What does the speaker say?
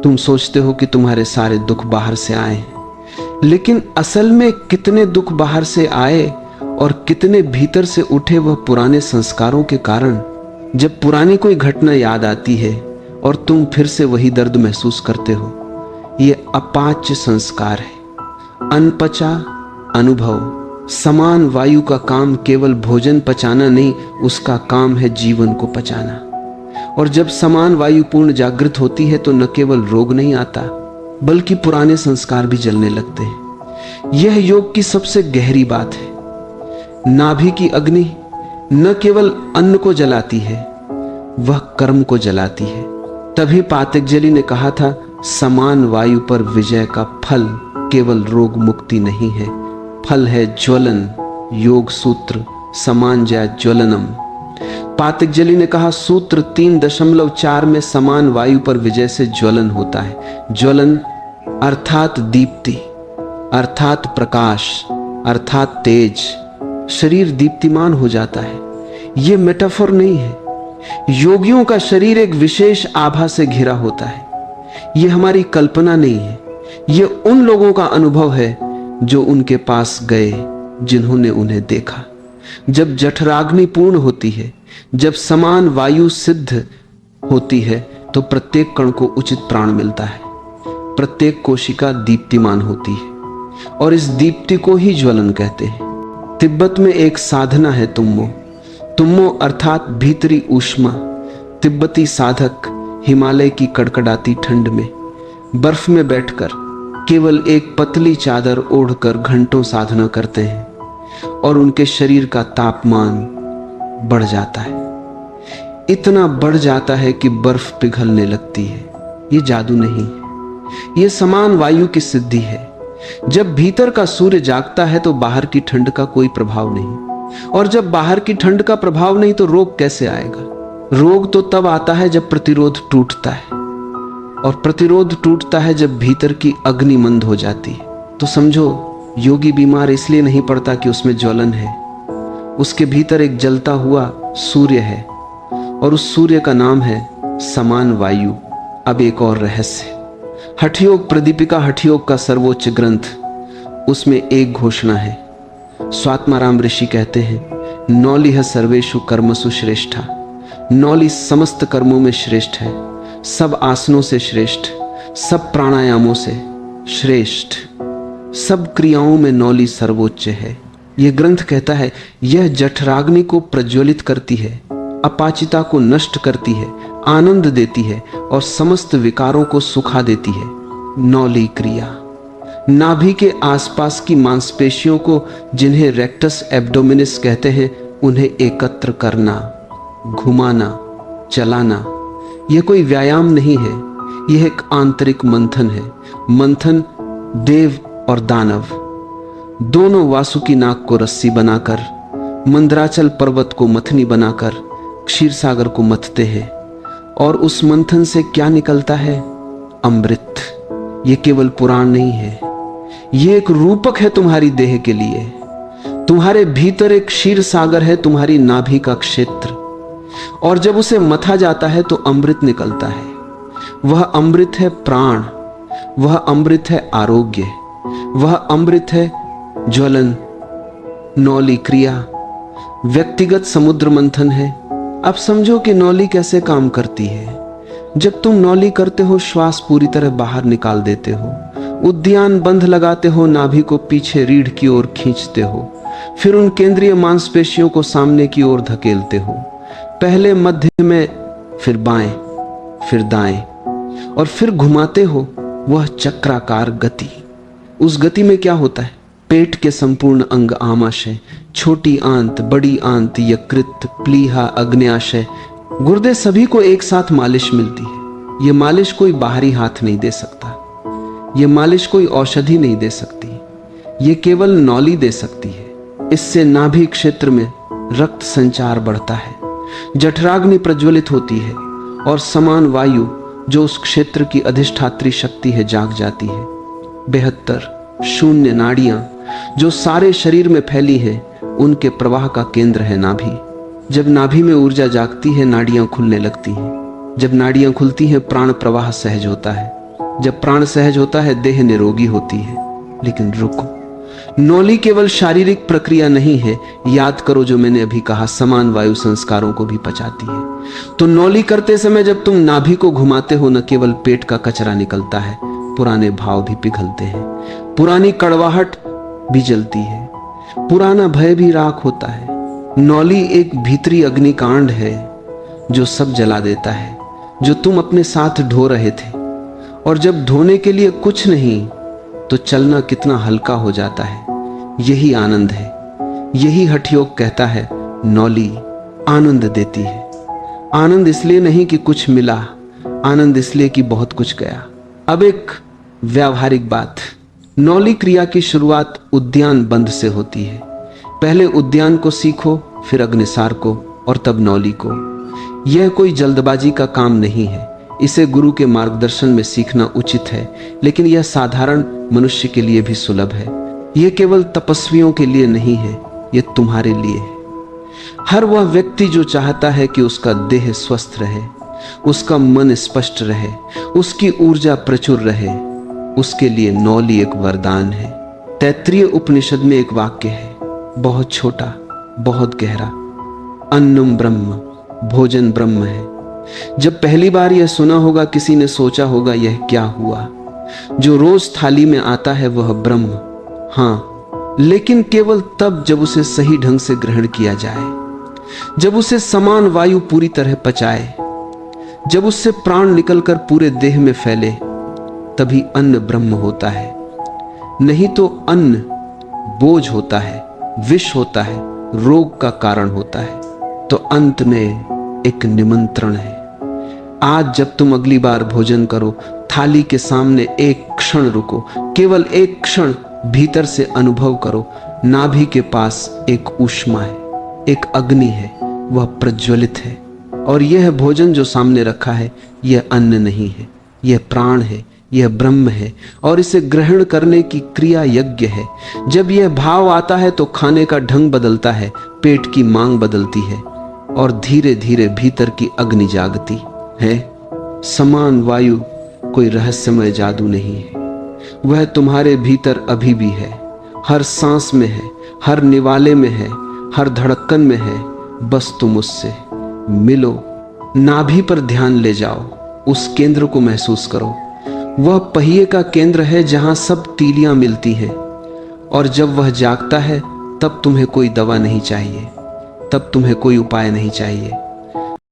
तुम सोचते हो कि तुम्हारे सारे दुख बाहर से आए, लेकिन असल में कितने दुख बाहर से आए और कितने भीतर से उठे, वह पुराने संस्कारों के कारण। जब पुरानी कोई घटना याद आती है और तुम फिर से वही दर्द महसूस करते हो, ये अपाच्य संस्कार है, अनपचा अनुभव। समान वायु का काम केवल भोजन पचाना नहीं, उसका काम है जीवन को पचाना। और जब समान वायु पूर्ण जागृत होती है तो न केवल रोग नहीं आता, बल्कि पुराने संस्कार भी जलने लगते हैं। यह योग की सबसे गहरी बात है। नाभि की अग्नि न केवल अन्न को जलाती है, वह कर्म को जलाती है। तभी पातंजलि ने कहा था, समान वायु पर विजय का फल केवल रोग मुक्ति नहीं है, फल है ज्वलन। योग सूत्र समान जय ज्वलनम। पातंजलि ने कहा, सूत्र 3.4 में समान वायु पर विजय से ज्वलन होता है। ज्वलन अर्थात दीप्ति, अर्थात प्रकाश, अर्थात तेज। शरीर दीप्तिमान हो जाता है। यह मेटाफोर नहीं है। योगियों का शरीर एक विशेष आभा से घिरा होता है। यह हमारी कल्पना नहीं है, यह उन लोगों का अनुभव है जो उनके पास गए, जिन्होंने उन्हें देखा। जब जठराग्नि पूर्ण होती है, जब समान वायु सिद्ध होती है, तो प्रत्येक कण को उचित प्राण मिलता है, प्रत्येक कोशिका दीप्तिमान होती है, और इस दीप्ति को ही ज्वलन कहते हैं। तिब्बत में एक साधना है तुम्मो। तुम्मो अर्थात भीतरी ऊष्मा। तिब्बती साधक हिमालय की कड़कड़ाती ठंड में बर्फ में बैठकर केवल एक पतली चादर ओढ़कर घंटों साधना करते हैं, और उनके शरीर का तापमान बढ़ जाता है। इतना बढ़ जाता है कि बर्फ पिघलने लगती है। ये जादू नहीं है, ये समान वायु की सिद्धि है। जब भीतर का सूर्य जागता है तो बाहर की ठंड का कोई प्रभाव नहीं, और जब बाहर की ठंड का प्रभाव नहीं तो रोग कैसे आएगा? रोग तो तब आता है जब प्रतिरोध टूटता है, और प्रतिरोध टूटता है जब भीतर की अग्नि मंद हो जाती है। तो समझो, योगी बीमार इसलिए नहीं पड़ता कि उसमें ज्वलन है, उसके भीतर एक जलता हुआ सूर्य है, और उस सूर्य का नाम है समान वायु। अब एक और रहस्य, हठयोग प्रदीपिका, हठयोग का सर्वोच्च ग्रंथ, उसमें एक घोषणा है। स्वात्माराम ऋषि कहते हैं, नौलिह सर्वेषु कर्मसु श्रेष्ठा। नौली समस्त कर्मों में श्रेष्ठ है, सब आसनों से श्रेष्ठ, सब प्राणायामों से श्रेष्ठ, सब क्रियाओं में नौली सर्वोच्च है। यह ग्रंथ कहता है, यह जठराग्नि को प्रज्वलित करती है, अपाचिता को नष्ट करती है, आनंद देती है, और समस्त विकारों को सुखा देती है। नौली क्रिया। नाभि के आसपास की मांसपेशियों को, जिन्हें रेक्टस एब्डोमिनिस कहते हैं, उन्हें एकत्र करना, घुमाना, चलाना। यह कोई व्यायाम नहीं है, यह एक आंतरिक मंथन है। मंथन देव और दानव दोनों वासुकी नाग को रस्सी बनाकर, मंदराचल पर्वत को मथनी बनाकर क्षीर सागर को मथते हैं, और उस मंथन से क्या निकलता है? अमृत। ये केवल पुराण नहीं है, ये एक रूपक है तुम्हारी देह के लिए। तुम्हारे भीतर एक क्षीर सागर है, तुम्हारी नाभि का क्षेत्र, और जब उसे मथा जाता है तो अमृत निकलता है। वह अमृत है प्राण, वह अमृत है आरोग्य, वह अमृत है ज्वलन। नौली क्रिया व्यक्तिगत समुद्र मंथन है। अब समझो कि नौली कैसे काम करती है। जब तुम नौली करते हो, श्वास पूरी तरह बाहर निकाल देते हो, उद्यान बंध लगाते हो, नाभि को पीछे रीढ़ की ओर खींचते हो, फिर उन केंद्रीय मांसपेशियों को सामने की ओर धकेलते हो, पहले मध्य में, फिर बाएं, फिर दाएं, और फिर घुमाते हो। वह चक्राकार गति। उस गति में क्या होता है? पेट के संपूर्ण अंग, आमाशय, छोटी आंत, बड़ी आंत, यकृत, प्लीहा, अग्न्याशय, गुर्दे, सभी को एक साथ मालिश मिलती है। यह मालिश कोई बाहरी हाथ नहीं दे सकता, यह मालिश कोई औषधि नहीं दे सकती, यह केवल नौली दे सकती है। इससे नाभि क्षेत्र में रक्त संचार बढ़ता है, जठराग्नि प्रज्वलित होती है, और समान वायु जो उस क्षेत्र की अधिष्ठात्री शक्ति है जाग जाती है। 72 शून्य नाड़ियां जो सारे शरीर में फैली है, उनके प्रवाह का केंद्र है नाभि। जब नाभि में ऊर्जा जागती है, नाड़ियां खुलने लगती हैं। जब नाड़ियां खुलती हैं, प्राण प्रवाह सहज होता है। जब प्राण सहज होता है देह निरोगी होती है। लेकिन रुको, नौली केवल शारीरिक प्रक्रिया नहीं है। याद करो जो मैंने अभी कहा, समान वायु संस्कारों को भी पचाती है। तो नौली करते समय जब तुम नाभि को घुमाते हो, न केवल पेट का कचरा निकलता है, पुराने भाव भी पिघलते हैं, पुरानी कड़वाहट भी जलती है, पुराना भय भी राख होता है। नौली एक भीतरी अग्निकांड है जो सब जला देता है, जो तुम अपने साथ ढो रहे थे। और जब ढोने के लिए कुछ नहीं तो चलना कितना हल्का हो जाता है। यही आनंद है। यही हठयोग कहता है नौली आनंद देती है। आनंद इसलिए नहीं कि कुछ मिला, आनंद इसलिए कि बहुत कुछ गया। अब एक व्यावहारिक बात, नौली क्रिया की शुरुआत उद्यान बंध से होती है। पहले उद्यान को सीखो, फिर अग्निसार को और तब नौली को। यह कोई जल्दबाजी का काम नहीं है। इसे गुरु के मार्गदर्शन में सीखना उचित है, लेकिन यह साधारण मनुष्य के लिए भी सुलभ है। यह केवल तपस्वियों के लिए नहीं है, यह तुम्हारे लिए है। हर वह व्यक्ति जो चाहता है कि उसका देह स्वस्थ रहे, उसका मन स्पष्ट रहे, उसकी ऊर्जा प्रचुर रहे, उसके लिए नौली एक वरदान है। तैत्तिरीय उपनिषद में एक वाक्य है, बहुत छोटा, बहुत गहरा, अन्नम ब्रह्म, भोजन ब्रह्म है। जब पहली बार यह सुना होगा, किसी ने सोचा होगा यह क्या हुआ। जो रोज थाली में आता है वह ब्रह्म, हाँ, लेकिन केवल तब जब उसे सही ढंग से ग्रहण किया जाए, जब उसे समान वायु पूरी तरह पचाए, जब उससे प्राण निकलकर पूरे देह में फैले, तभी अन्न ब्रह्म होता है। नहीं तो अन्न बोझ होता है, विष होता है, रोग का कारण होता है। तो अंत में एक निमंत्रण है। आज जब तुम अगली बार भोजन करो, थाली के सामने एक क्षण रुको, केवल एक क्षण भीतर से अनुभव करो। नाभि के पास एक ऊष्मा है, एक अग्नि है, वह प्रज्वलित है। और यह भोजन जो सामने रखा है, यह अन्न नहीं है, यह प्राण है, यह ब्रह्म है। और इसे ग्रहण करने की क्रिया यज्ञ है। जब यह भाव आता है तो खाने का ढंग बदलता है, पेट की मांग बदलती है और धीरे धीरे भीतर की अग्नि जागती है। समान वायु कोई रहस्यमय जादू नहीं है, वह तुम्हारे भीतर अभी भी है, हर सांस में है, हर निवाले में है, हर धड़कन में है। बस तुम उससे मिलो, नाभि पर ध्यान ले जाओ, उस केंद्र को महसूस करो। वह पहिए का केंद्र है जहां सब तीलियां मिलती हैं। और जब वह जागता है तब तुम्हें कोई दवा नहीं चाहिए, तब तुम्हें कोई उपाय नहीं चाहिए।